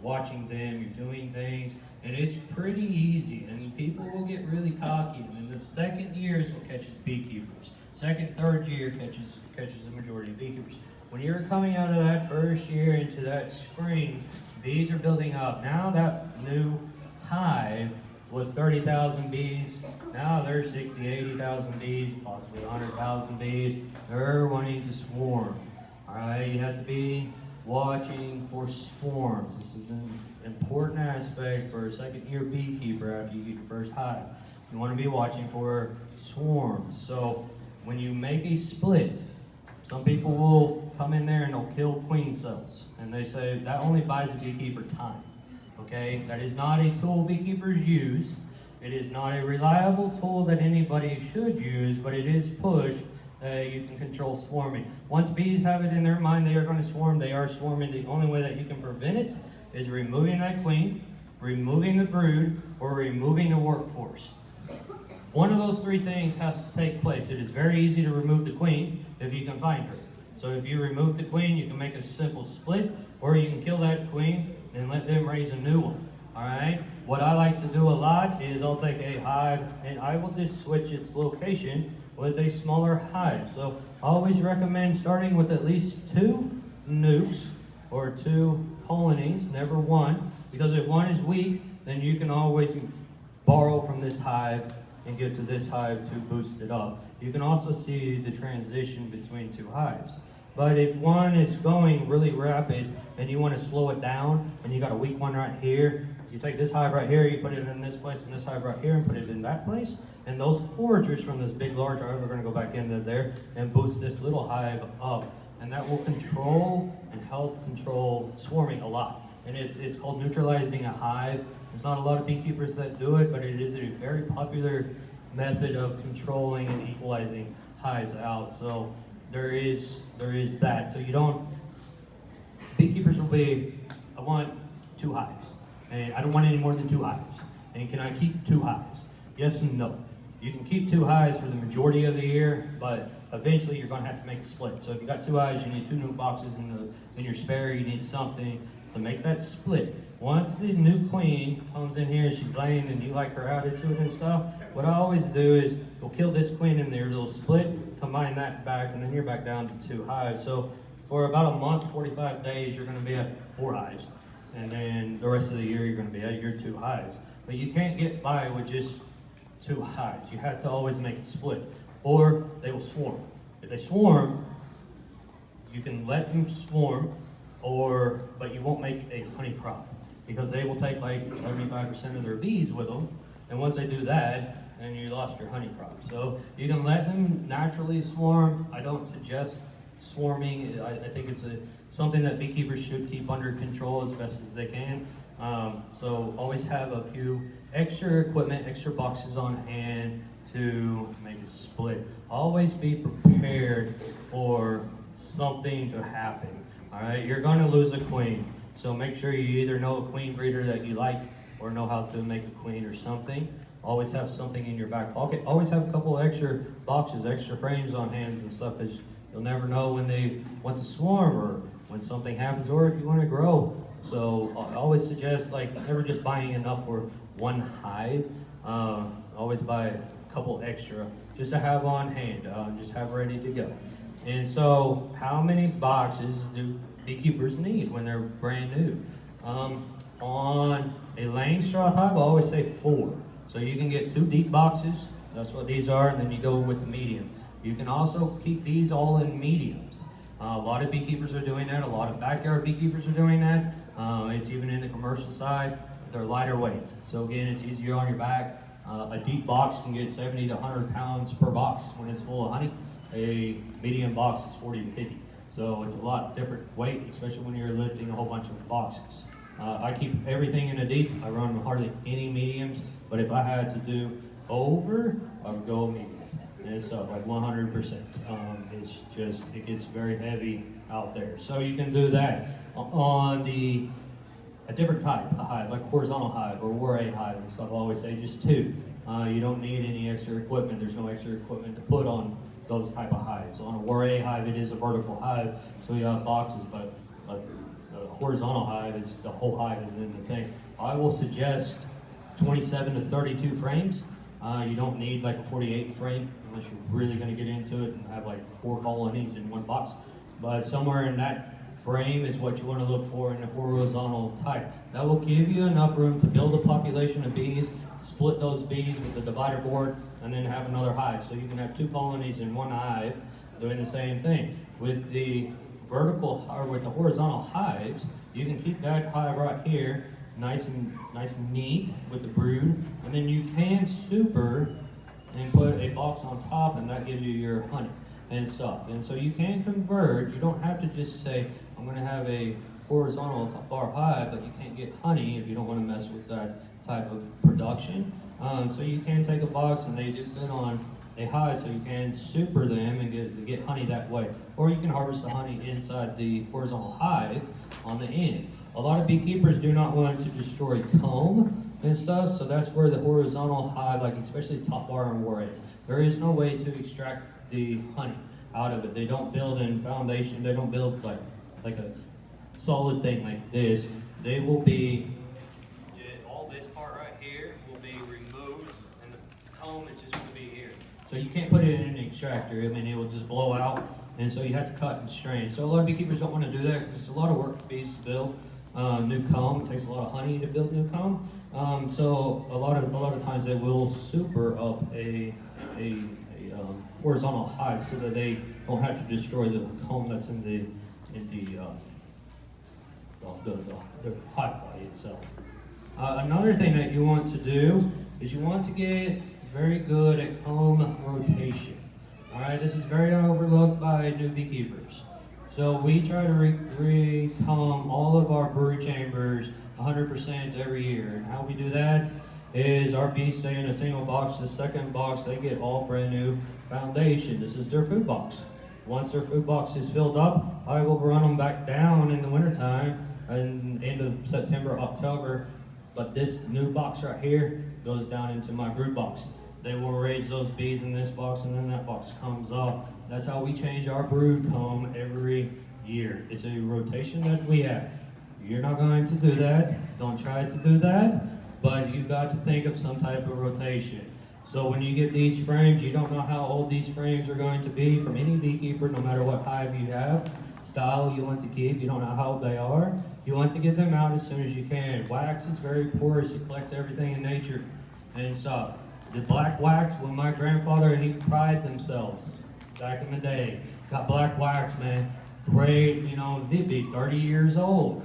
watching them, you're doing things, and it's pretty easy, and people will get really cocky, and then the second year is what catches beekeepers. Second, third year catches the majority of beekeepers. When you're coming out of that first year into that spring, bees are building up. Now that new hive was 30,000 bees. Now there's 60, 80,000 bees, possibly 100,000 bees. They're wanting to swarm. All right, you have to be watching for swarms. This is an important aspect for a second-year beekeeper after you get your first hive. You want to be watching for swarms. So when you make a split, some people will come in there and they'll kill queen cells. And they say that only buys a beekeeper time. Okay, that is not a tool beekeepers use. It is not a reliable tool that anybody should use, but it is pushed that you can control swarming. Once bees have it in their mind they are going to swarm, they are swarming. The only way that you can prevent it is removing that queen, removing the brood, or removing the workforce. One of those three things has to take place. It is very easy to remove the queen if you can find her. So if you remove the queen, you can make a simple split, or you can kill that queen and let them raise a new one. All right? What I like to do a lot is I'll take a hive and I will just switch its location with a smaller hive. So I always recommend starting with at least 2 nukes or 2 colonies, never one, because if one is weak, then you can always borrow from this hive and give to this hive to boost it up. You can also see the transition between 2 hives. But if one is going really rapid and you want to slow it down and you got a weak one right here, you take this hive right here, you put it in this place, and this hive right here, and put it in that place. And those foragers from this big, large hive are going to go back into there and boost this little hive up. And that will control and help control swarming a lot. And it's called neutralizing a hive. There's not a lot of beekeepers that do it, but it is a very popular method of controlling and equalizing hives out. So there is that. So you don't, beekeepers will be, I want 2 hives. And I don't want any more than 2 hives. And can I keep 2 hives? Yes and no. You can keep 2 hives for the majority of the year, but eventually you're going to have to make a split. So if you got 2 hives, you need 2 new boxes in your spare. You need something to make that split. Once the new queen comes in here, she's laying, and you like her attitude and stuff, what I always do is we'll kill this queen in their little split, combine that back, and then you're back down to 2 hives. So for about a month, 45 days, you're going to be at 4 hives. And then the rest of the year, you're going to be at your 2 hives. But you can't get by with just 2 hives. You have to always make it split, or they will swarm. If they swarm, you can let them swarm, but you won't make a honey crop, because they will take like 75% of their bees with them. And once they do that, then you lost your honey crop. So you can let them naturally swarm. I don't suggest swarming. I think it's something that beekeepers should keep under control as best as they can. So always have a few extra equipment, extra boxes on hand to make a split. Always be prepared for something to happen. All right, you're going to lose a queen. So make sure you either know a queen breeder that you like or know how to make a queen or something. Always have something in your back pocket. Always have a couple extra boxes, extra frames on hand and stuff, because you'll never know when they want to swarm or when something happens, or if you want to grow. So I always suggest, like, never just buying enough for 1 hive. Always buy a couple extra just to have on hand, just have ready to go. And so how many boxes do beekeepers need when they're brand new? On a laying straw hive, I always say 4. So you can get 2 deep boxes, that's what these are, and then you go with the medium. You can also keep these all in mediums. A lot of beekeepers are doing that, a lot of backyard beekeepers are doing that. It's even in the commercial side, they're lighter weight. So again, it's easier on your back. A deep box can get 70 to 100 pounds per box when it's full of honey. A medium box is 40 to 50. So it's a lot different weight, especially when you're lifting a whole bunch of boxes. I keep everything in a deep. I run hardly any mediums, but if I had to do over, I would go medium. And it's like 100%. It's just, it gets very heavy out there. So you can do that on a different type of hive, like horizontal hive or Warray hive and stuff. I always say just 2. You don't need any extra equipment. There's no extra equipment to put on those type of hives. On a Warray hive, it is a vertical hive, so you have boxes, but the horizontal hive is, the whole hive is in the thing. I will suggest 27 to 32 frames. You don't need like a 48 frame unless you're really going to get into it and have like 4 colonies in one box. But somewhere in that frame is what you want to look for in a horizontal type. That will give you enough room to build a population of bees, split those bees with the divider board, and then have another hive. So you can have 2 colonies in one hive doing the same thing. With the vertical or with the horizontal hives, you can keep that hive right here nice and neat with the brood, and then you can super and put a box on top, and that gives you your honey and stuff. And so you can converge. You don't have to just say, I'm going to have a horizontal top bar hive, but you can't get honey if you don't want to mess with that type of production. So you can take a box, and they do fit on a hive, so you can super them and get honey that way. Or you can harvest the honey inside the horizontal hive on the end. A lot of beekeepers do not want to destroy comb and stuff, so that's where the horizontal hive, like especially top bar and Warray, there is no way to extract the honey out of it. They don't build in foundation, they don't build like a solid thing like this. They will be, all this part right here will be removed, and the comb is just going to be here. So you can't put it in an extractor. I mean, it will just blow out, and so you have to cut and strain. So a lot of beekeepers don't want to do that because it's a lot of work for bees to build new comb. It takes a lot of honey to build new comb. So a lot of times they will super up a horizontal hive so that they don't have to destroy the comb that's in the hive body itself. Another thing that you want to do is you want to get very good at comb rotation. All right, this is very overlooked by new beekeepers. So we try to recomb all of our brood chambers 100% every year. And how we do that is our bees stay in a single box. The second box, they get all brand new foundation. This is their food box. Once their food box is filled up, I will run them back down in the wintertime and end of September, October. But this new box right here goes down into my brood box. They will raise those bees in this box, and then that box comes off. That's how we change our brood comb every year. It's a rotation that we have. You're not going to do that. Don't try to do that, but you've got to think of some type of rotation. So when you get these frames, you don't know how old these frames are going to be from any beekeeper, no matter what hive you have, style you want to keep. You don't know how old they are. You want to get them out as soon as you can. Wax is very porous. It collects everything in nature and stuff. The black wax, when my grandfather, he prided themselves back in the day. Got black wax, man. Great, you know, they'd be 30 years old.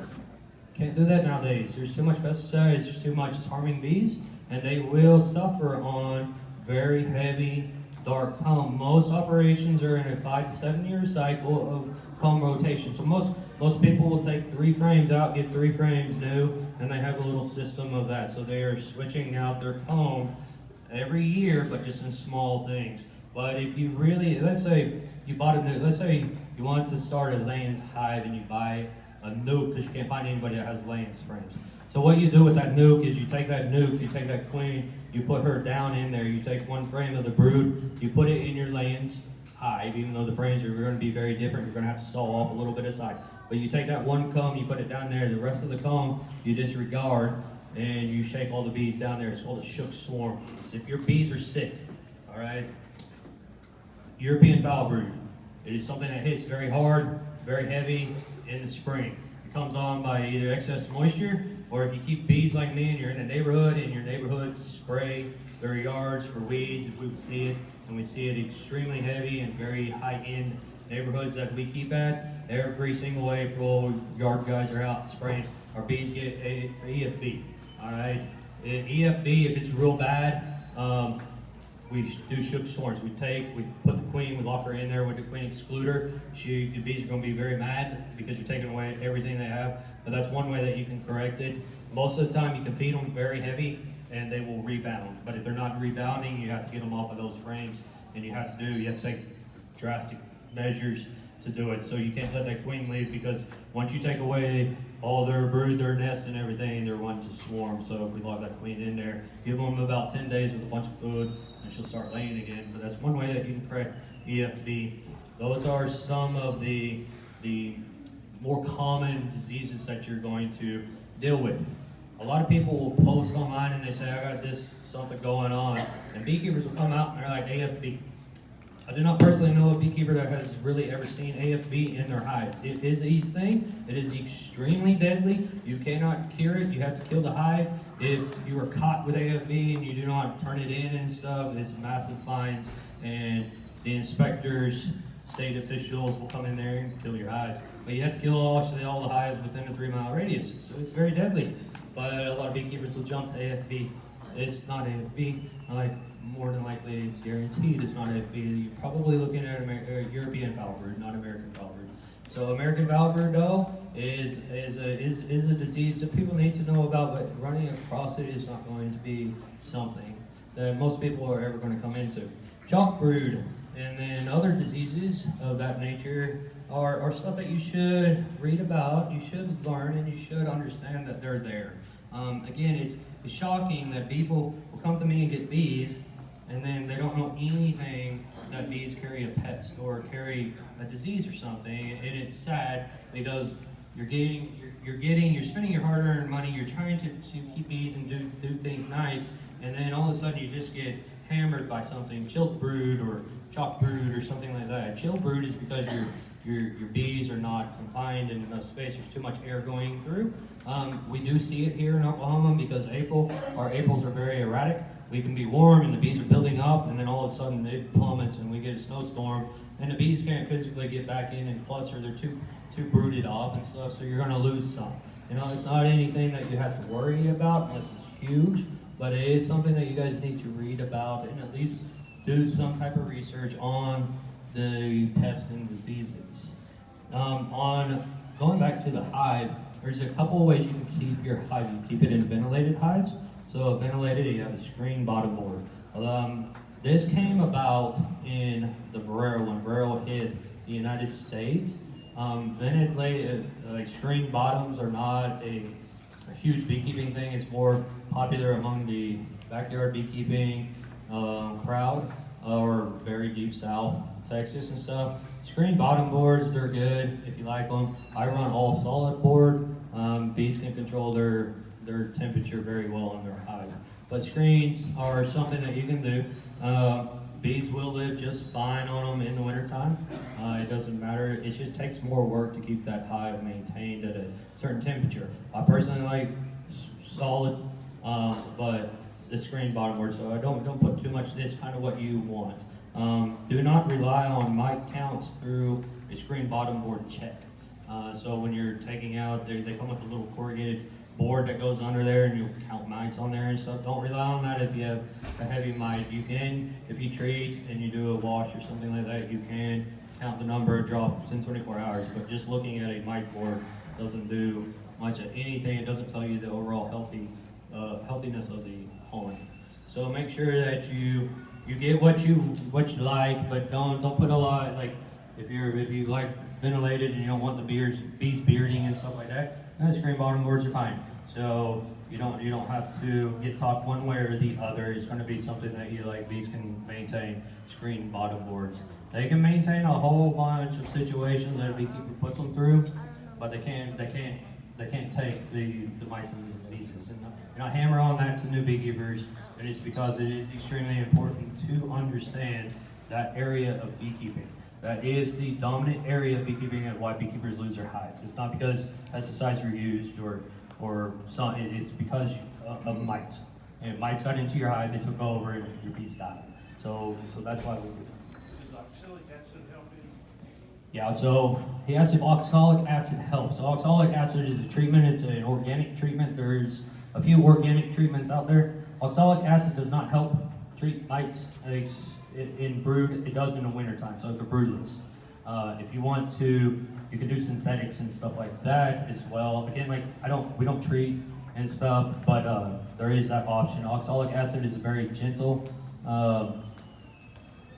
Can't do that nowadays. There's too much pesticides, there's too much, it's harming bees, and they will suffer on very heavy, dark comb. Most operations are in a 5 to 7 year cycle of comb rotation. So most people will take 3 frames out, get 3 frames new, and they have a little system of that. So they are switching out their comb every year, but just in small things. But if you really, let's say you bought a new, let's say you want to start a laying hive and you buy a nuke because you can't find anybody that has laying frames. So what you do with that nuke is you take that nuke, you take that queen, you put her down in there, you take 1 frame of the brood, you put it in your layings hive, even though the frames are going to be very different, you're going to have to saw off a little bit aside. But you take that 1 comb, you put it down there, the rest of the comb you disregard, and you shake all the bees down there. It's called a shook swarm. So if your bees are sick, all right, European foul brood It is something that hits very hard, very heavy in the spring. It comes on by either excess moisture, or if you keep bees like me and you're in a neighborhood, and your neighborhoods spray their yards for weeds, if we would see it, and we see it extremely heavy and very high-end neighborhoods that we keep at, every single April, yard guys are out spraying. Our bees get a EFB, all right? EFB, if it's real bad, we do shook swarms. We put the queen, we lock her in there with the queen excluder. The bees are going to be very mad because you're taking away everything they have. But that's one way that you can correct it. Most of the time, you can feed them very heavy and they will rebound. But if they're not rebounding, you have to get them off of those frames, and you have to take drastic measures to do it. So you can't let that queen leave, because once you take away all their brood, their nest and everything, they're wanting to swarm. So if we lock that queen in there, give them about 10 days with a bunch of food, and she'll start laying again. But that's one way that you can correct EFB. Those are some of the more common diseases that you're going to deal with. A lot of people will post online and they say, I got this something going on, and beekeepers will come out and they're like, AFB. I do not personally know a beekeeper that has really ever seen AFB in their hives. It is a thing. It is extremely deadly. You cannot cure it. You have to kill the hive. If you are caught with AFB and you do not turn it in and stuff, it's massive fines, and the inspectors, state officials will come in there and kill your hives. But you have to kill all the hives within a 3-mile radius. So it's very deadly. But a lot of beekeepers will jump to AFB. It's not AFB. More than likely guaranteed it's not AFB. You're probably looking at European foul brood, not American foul brood. So American foul brood, though, is a disease that people need to know about, but running across it is not going to be something that most people are ever going to come into. Chalk brood and then other diseases of that nature are stuff that you should read about, you should learn, and you should understand that they're there. Again, it's shocking that people will come to me and get bees, and then they don't know anything that bees carry a pest or carry a disease or something. And it's sad because you're spending your hard-earned money, you're trying to keep bees and do things nice, and then all of a sudden you just get hammered by something, chill brood or chalk brood or something like that. Chill brood is because your bees are not confined in enough space. There's too much air going through. We do see it here in Oklahoma because our Aprils are very erratic. We can be warm and the bees are building up, and then all of a sudden it plummets and we get a snowstorm, and the bees can't physically get back in and cluster. They're too brooded off and stuff, so you're going to lose some. It's not anything that you have to worry about unless it's huge, but it is something that you guys need to read about and at least do some type of research on the pests and diseases. On going back to the hive, there's a couple of ways you can keep your hive. You keep it in ventilated hives. So ventilated, you have a screen bottom board. This came about in the Varroa, when Varroa hit the United States. Screen bottoms are not a huge beekeeping thing. It's more popular among the backyard beekeeping crowd, or very deep south Texas and stuff. Screen bottom boards, they're good if you like them. I run all solid board. Bees can control their temperature very well in their hive. But screens are something that you can do. Bees will live just fine on them in the wintertime. It doesn't matter. It just takes more work to keep that hive maintained at a certain temperature. I personally like solid, but the screen bottom board, so I don't put too much. This kind of what you want. Do not rely on mite counts through a screen bottom board check. So when you're taking out, they come with a little corrugated board that goes under there, and you count mites on there and stuff. Don't rely on that if you have a heavy mite. You can, if you treat and you do a wash or something like that, you can count the number, drop within 24 hours. But just looking at a mite board doesn't do much of anything. It doesn't tell you the overall healthiness of the colony. So make sure that you get what you like, but don't put a lot. Like if you like ventilated and you don't want the bees bearding and stuff like that, then screen bottom boards are fine. So you don't have to get talked one way or the other. It's going to be something that you like. Bees can maintain screen bottom boards. They can maintain a whole bunch of situations that a beekeeper puts them through, but they can't take the mites and the diseases. And I hammer on that to new beekeepers, and it's because it is extremely important to understand that area of beekeeping. That is the dominant area of beekeeping and why beekeepers lose their hives. It's not because pesticides are used it's because of mites. And mites got into your hive, they took over, and your bees died. So that's why we do it. Does oxalic acid help you? Yeah, so he asked if oxalic acid helps. So oxalic acid is a treatment, it's an organic treatment. There's a few organic treatments out there. Oxalic acid does not help treat mites in brood. It does in the wintertime, so if they're broodless. If you want to, you can do synthetics and stuff like that as well. Again, we don't treat and stuff, but there is that option. Oxalic acid is a very gentle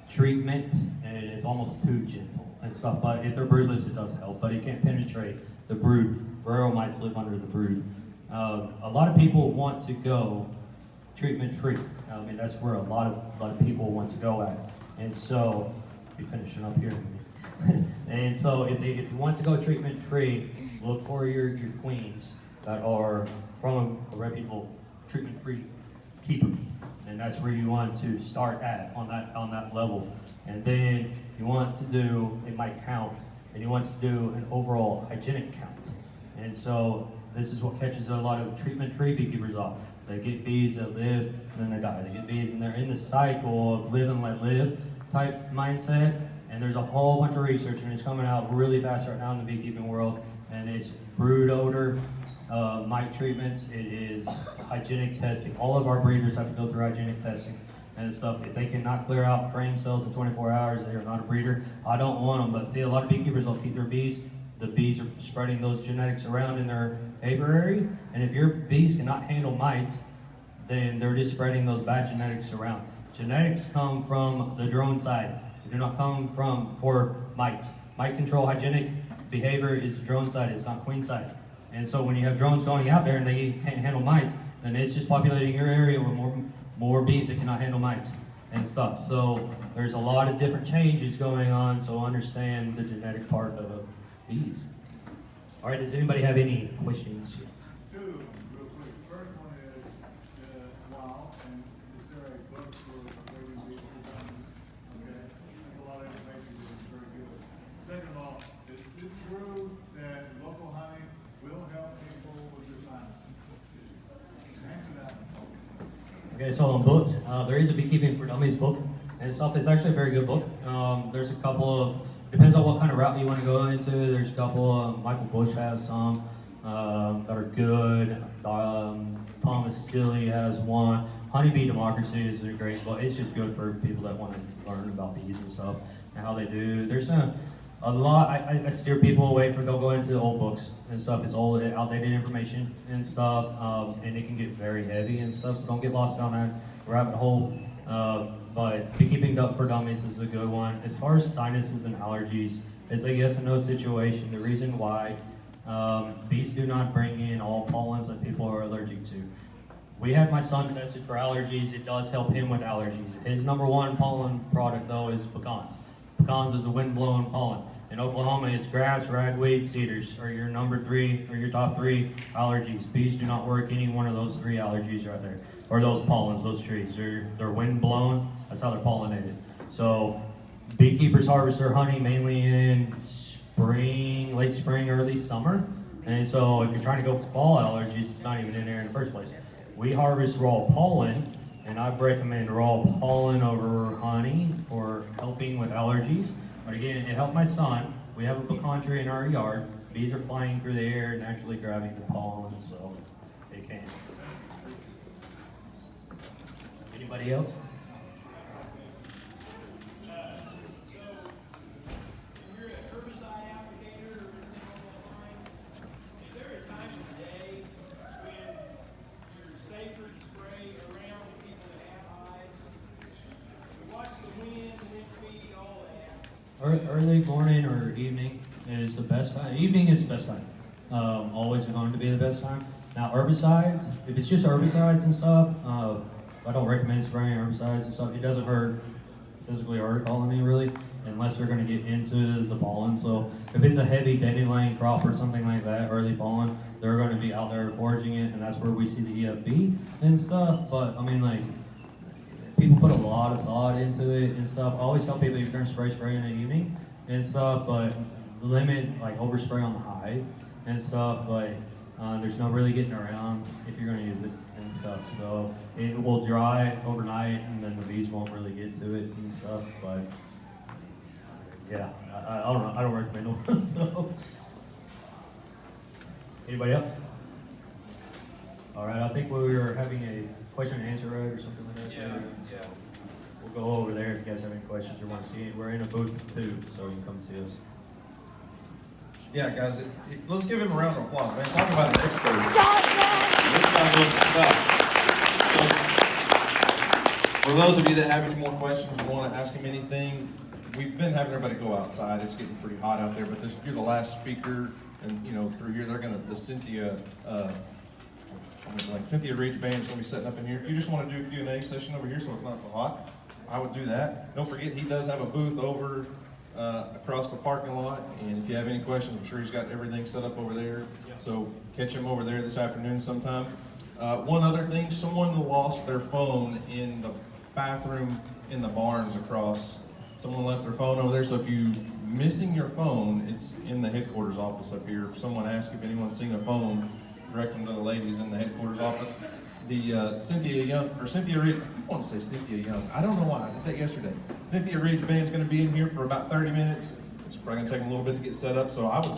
treatment, and it's almost too gentle and stuff, but if they're broodless, it does help, but it can't penetrate the brood. Varroa mites live under the brood. A lot of people want to go treatment-free. I mean, that's where a lot of people want to go at. And so, be finishing up here. And so, if you want to go treatment-free, look for your queens that are from a reputable treatment-free keeper. And that's where you want to start at on that level. And then you want to do a mite count, and you want to do an overall hygienic count. And so this is what catches a lot of treatment-free beekeepers off. They get bees that live and then they die. They get bees and they're in the cycle of live and let live type mindset. And there's a whole bunch of research, and it's coming out really fast right now in the beekeeping world. And it's brood odor, mite treatments. It is hygienic testing. All of our breeders have to go through hygienic testing and stuff. If they cannot clear out frame cells in 24 hours, they are not a breeder. I don't want them, but see, a lot of beekeepers will keep their bees. The bees are spreading those genetics around in their apiary, and if your bees cannot handle mites, then they're just spreading those bad genetics around. Genetics come from the drone side. They do not come for mites. Mite control hygienic behavior is drone side, it's not queen side. And so when you have drones going out there and they can't handle mites, then it's just populating your area with more bees that cannot handle mites and stuff. So there's a lot of different changes going on, so understand the genetic part of bees. All right, does anybody have any questions here? Two of them, real quick. First one is, wow, and is there a book for baby bees for dummies? Okay, I think a lot of information is very good. Second of all, is it true that local honey will help people with this virus? Answer that. Okay, so on books, there is a Beekeeping for Dummies book and stuff. It's actually a very good book. There's a couple of, depends on what kind of route you want to go into. There's a couple, Michael Bush has some that are good. Thomas Silly has one. Honeybee Democracy is a great book. It's just good for people that want to learn about bees and stuff and how they do. There's a lot, I steer people away from, don't go into the old books and stuff. It's old, outdated information and stuff, and it can get very heavy and stuff, so don't get lost down that rabbit hole. But Beekeeping for Dummies is a good one. As far as sinuses and allergies, it's a yes and no situation. The reason why, bees do not bring in all pollens that people are allergic to. We had my son tested for allergies. It does help him with allergies. His number one pollen product though is pecans. Pecans is a wind-blown pollen. In Oklahoma, it's grass, ragweed, cedars are your number three, or your top three allergies. Bees do not work any one of those three allergies right there, or those pollens, those trees. They're wind-blown, that's how they're pollinated. So beekeepers harvest their honey mainly in spring, late spring, early summer. And so if you're trying to go for fall allergies, it's not even in there in the first place. We harvest raw pollen, and I recommend raw pollen over honey for helping with allergies. But again, it helped my son. We have a pecan tree in our yard. Bees are flying through the air, naturally grabbing the pollen, so they can. Anybody else? Early morning or evening is the best time. Evening is the best time. Always going to be the best time. Now herbicides, if it's just herbicides and stuff, I don't recommend spraying herbicides and stuff. It doesn't physically hurt a colony really, unless they're going to get into the pollen. So if it's a heavy dandelion crop or something like that, early pollen, they're going to be out there foraging it, and that's where we see the EFB and stuff. But I mean, like, people put a lot of thought into it and stuff. I always tell people you're going to spray in the evening. and stuff, but limit like overspray on the hive and stuff, but there's no really getting around if you're gonna use it and stuff. So it will dry overnight and then the bees won't really get to it and stuff, but yeah, I don't know, I don't recommend one, so. Anybody else? All right, I think we were having a question and answer right or something like that. Yeah. We'll go over there if you guys have any questions or want to see it. We're in a booth too, so you can come see us. Yeah, guys, let's give him a round of applause, man. Talk about an expo. So, for those of you that have any more questions or want to ask him anything, we've been having everybody go outside. It's getting pretty hot out there, but you're the last speaker, and you know through here they're gonna Cynthia Ridge Band's gonna be setting up in here. If you just want to do a Q&A session over here, so it's not so hot, I would do that. Don't forget he does have a booth over across the parking lot, and if you have any questions, I'm sure he's got everything set up over there. So catch him over there this afternoon sometime. One other thing, someone lost their phone in the bathroom in the barns across. Someone left their phone over there, so if you missing your phone, it's in the headquarters office up here. If someone asks if anyone's seen a phone, direct them to the ladies in the headquarters office. The Cynthia Ridge, I want to say Cynthia Young. I don't know why, I did that yesterday. Cynthia Ridge Band's gonna be in here for about 30 minutes. It's probably gonna take them a little bit to get set up, so I would